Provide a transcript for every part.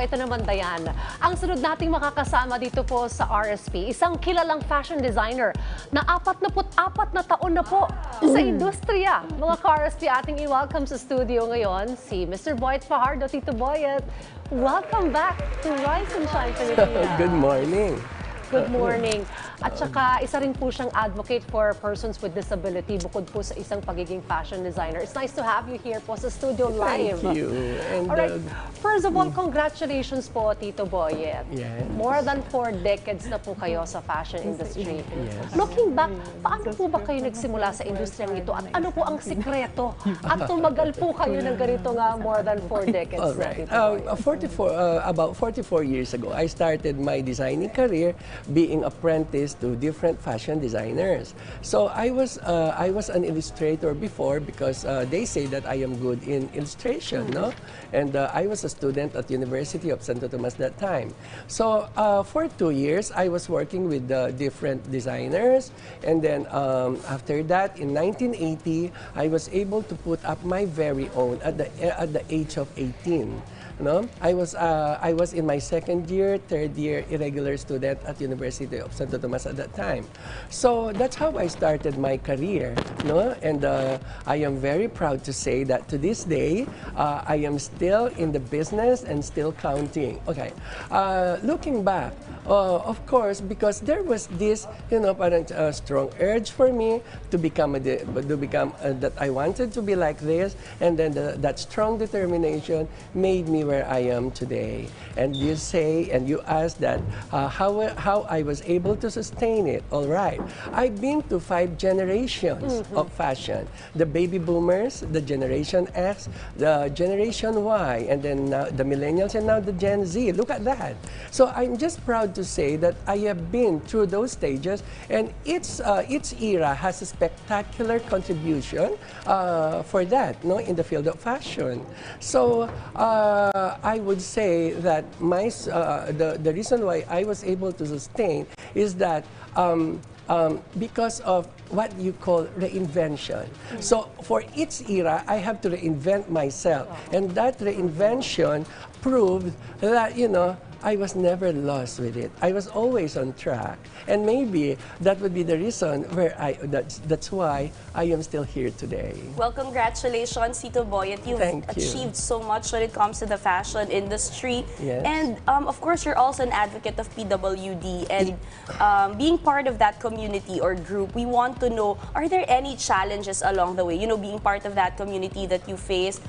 ito naman, Dayan. Ang sunod nating makakasama dito po sa RSP, isang kilalang fashion designer na 44 na taon na po sa industriya. Mga ka-RSP, ating i-welcome sa studio ngayon si Mr. Boyet Fajardo. Tito Boyet, welcome back to Rise and Shine Pilipinas. Good morning. Good morning. At saka, isa rin po siyang advocate for persons with disability bukod po sa isang pagiging fashion designer. It's nice to have you here po sa studio live. Thank you. And, alright, first of all, congratulations po, Tito Boyet. Yes. More than 4 decades na po kayo sa fashion industry. Yes. Looking back, paano po ba kayo nagsimula sa industriyang ito? At ano po ang sikreto? At tumagal po kayo ng ganito nga more than 4 decades All na, right. Tito Boyet. About 44 years ago, I started my designing career being apprentice to different fashion designers. So I was an illustrator before because they say that I am good in illustration, no? And I was a student at University of Santo Tomas that time. So for 2 years, I was working with different designers, and then after that, in 1980, I was able to put up my very own at the age of 18. No? I was in my second year, third year irregular student at University of Santo Tomas at that time. So that's how I started my career. No? And I am very proud to say that to this day, I am still in the business and still counting. Okay. Looking back, of course, because there was this, parang strong urge for me to become that I wanted to be like this, and then that strong determination made me where I am today. And you say, and you ask that how I was able to sustain it. All right, I've been to 5 generations of fashion: the baby boomers, the Generation X, the Generation Y, and then now the millennials, and now the Gen Z. Look at that. So I'm just proud to say that I have been through those stages, and each era has a spectacular contribution for that, no, in the field of fashion. So I would say that the reason why I was able to sustain is that because of what you call reinvention. So for each era, I have to reinvent myself, and that reinvention proved that, I was never lost with it. I was always on track, and maybe that would be the reason where that's why I am still here today. Well, congratulations, Tito Boyet. You've achieved so much when it comes to the fashion industry. Yes. And of course, you're also an advocate of PWD, and being part of that community or group, we want to know, are there any challenges along the way? Being part of that community that you face,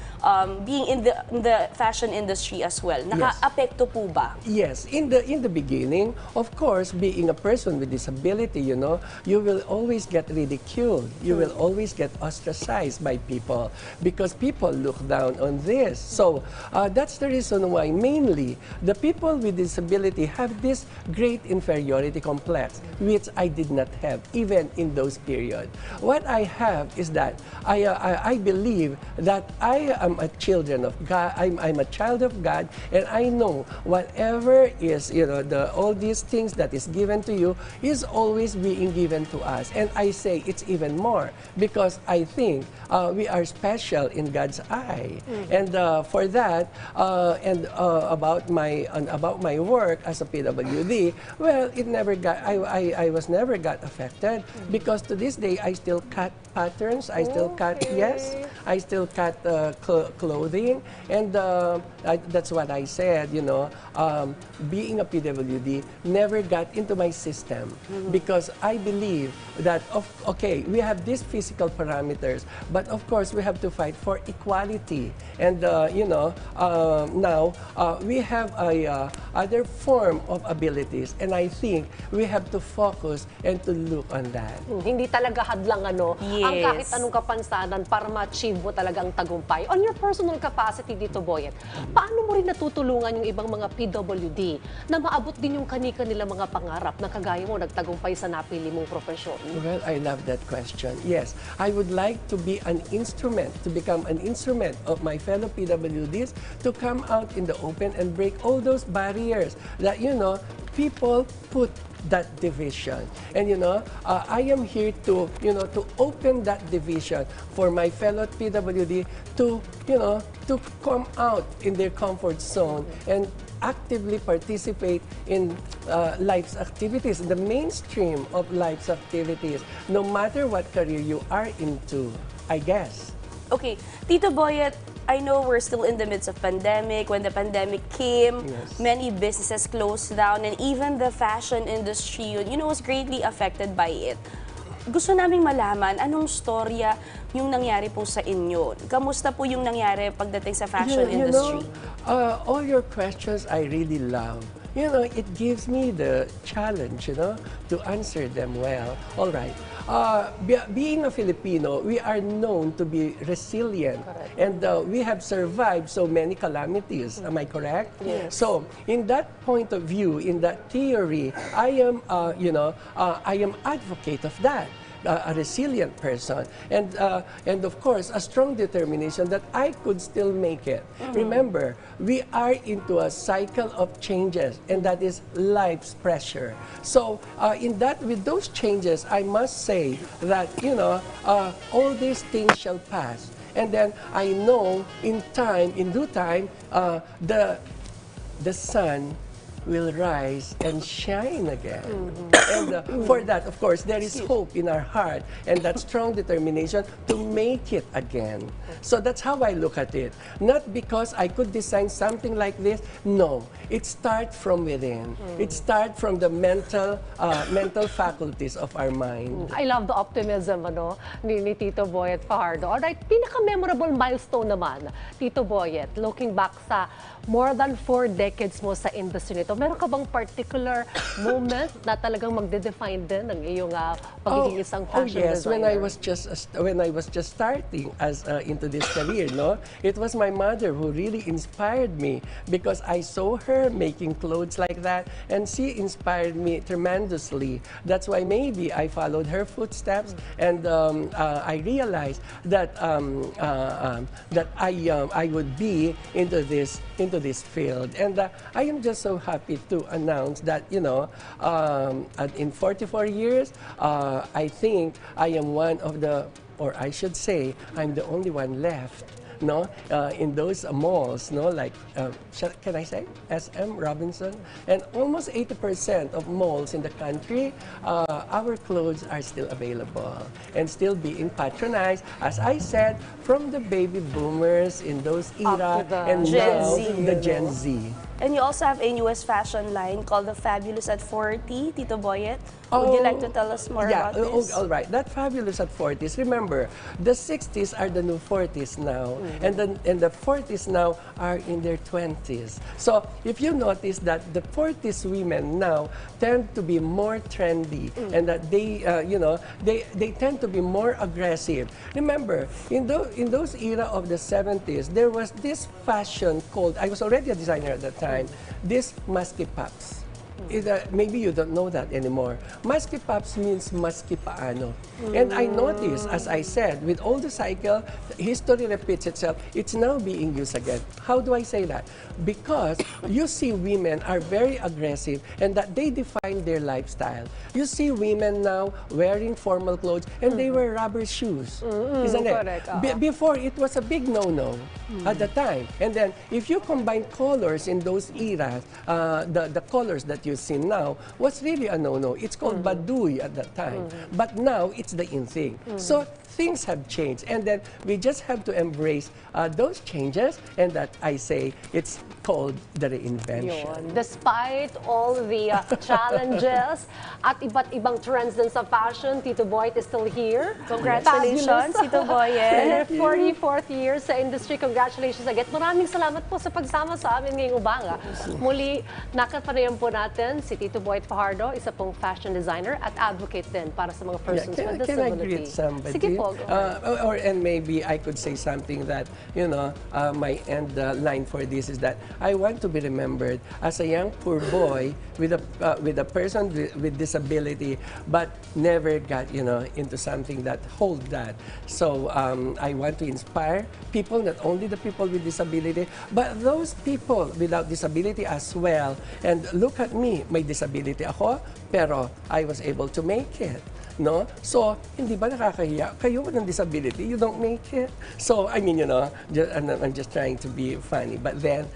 being in the fashion industry as well. Naka-apekto po ba? Yes, in the beginning, of course, being a person with disability, you will always get ridiculed. You will always get ostracized by people because people look down on this. So that's the reason why mainly the people with disability have this great inferiority complex, which I did not have even in those periods. What I have is that I believe that I am a children of God. I'm a child of God, and I know whatever is, all these things that is given to you is always being given to us. And I say it's even more because I think we are special in God's eye. And for that, about my work as a PWD, well, it never got. I was never got affected because to this day I still cut patterns. I still cut. Yes, I still cut clothing, and that's what I said. Being a PWD never got into my system because I believe that we have these physical parameters, but of course we have to fight for equality. And now we have a other form of abilities, and I think we have to focus and to look on that. Hindi talaga hadlang ang kahit anong kapansanan para ma-achieve mo talagang tagumpay. On your personal capacity dito, Boyet, paano mo rin natutulungan yung ibang mga PWD na maabot din yung kani-kanila mga pangarap na kagaya mo nagtagumpay sa napili mong profesyon? Well, I love that question. Yes, I would like to be an instrument, to become an instrument of my fellow PWDs to come out in the open and break all those barriers that, people put that division. And I am here to to open that division for my fellow PWD to come out in their comfort zone and actively participate in life's activities, the mainstream of life's activities, no matter what career you are into, I guess. Okay, Tito Boyet, I know we're still in the midst of pandemic. When the pandemic came, Yes. many businesses closed down, and even the fashion industry, was greatly affected by it. Gusto naming malaman, anong storya yung nangyari po sa inyo? Kamusta po yung nangyari pagdating sa fashion industry? All your questions I really love. It gives me the challenge, to answer them well. All right. Being a Filipino, we are known to be resilient. Correct. And we have survived so many calamities. Am I correct? Yes. So, in that point of view, in that theory, I am, I am advocate of that. A resilient person, and of course a strong determination that I could still make it. Remember, we are into a cycle of changes, and that is life's pressure. So with those changes, I must say that all these things shall pass, and then I know in due time, the sun will rise and shine again. And for that, of course, there is hope in our heart and that strong determination to make it again. So that's how I look at it. Not because I could design something like this. No, it starts from within. It starts from the mental faculties of our mind. I love the optimism ni Tito Boyet Fajardo. Alright, pinaka-memorable milestone naman, Tito Boyet, looking back sa more than 4 decades mo sa industry nito, meron ka bang particular moment na talagang magde-define din ng iyong pagiging isang fashion yes, designer? when I was just starting as into this career, it was my mother who really inspired me because I saw her making clothes like that, and she inspired me tremendously. That's why maybe I followed her footsteps, and I realized that that I would be into this field, and I am just so happy to announce that in 44 years, I think I am one of the, or I should say, I'm the only one left. In those malls, like, can I say, SM, Robinson, and almost 80% of malls in the country, our clothes are still available and still being patronized, as I said, from the baby boomers in those era and Gen now Z, the Gen Z. And you also have a newest fashion line called the Fabulous at 40, Tito Boyet. Would you like to tell us more about this? All right. That Fabulous at 40s. Remember, the 60s are the new 40s now, and the 40s now are in their 20s. So if you notice that the 40s women now tend to be more trendy, and that they tend to be more aggressive. Remember, in those era of the 70s, there was this fashion called, I was already a designer at that time, this maski pops. Maybe you don't know that anymore. Maski pops means maski paano. And I noticed, as I said, with all the cycle, history repeats itself. It's now being used again. How do I say that? Because you see women are very aggressive and that they define their lifestyle. You see women now wearing formal clothes and they wear rubber shoes. Isn't it? Correct. Before, it was a big no-no at the time. And then, if you combine colors in those eras, the colors that you see now was really a no-no. It's called baduy at that time. But now, it's the in thing. So, things have changed. And then, we just have to embrace those changes. And that, I say, it's called the reinvention. Yun. Despite all the challenges at iba't ibang trends din sa fashion, Tito Boyet is still here. Congratulations, Fabulous. Tito Boyet. In your 44th year sa industry, congratulations again. Maraming salamat po sa pagsama sa amin ngayong umaga. Muli, nakapanayan po natin si Tito Boyet Fajardo, isa pong fashion designer at advocate din para sa mga persons with disability. Can I greet somebody? Sige po. And maybe I could say something that, my end line for this is that I want to be remembered as a young poor boy with a person with disability, but never got into something that hold that. So I want to inspire people, not only the people with disability, but those people without disability as well. And look at me, may disability ako, pero I was able to make it. No? So, hindi ba nakakahiya? Kayo with disability, you don't make it. So, I mean, I'm just trying to be funny. But then,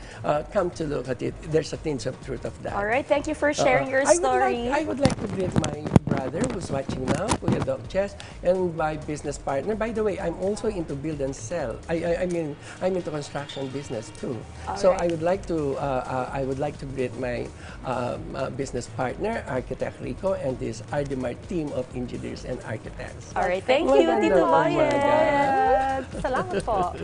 come to look at it, there's a tinge of truth of that. All right, thank you for sharing your story. I would like to greet my brother who's watching now, Kuya Doc Chess, and my business partner. By the way, I'm also into build and sell. I mean, I'm into construction business too. So right. I would like to greet my business partner, Architect Rico, and this Ardemar team of engineers and architects. All right, thank you, Tito Magandang Boyet. umaga. Salamat po.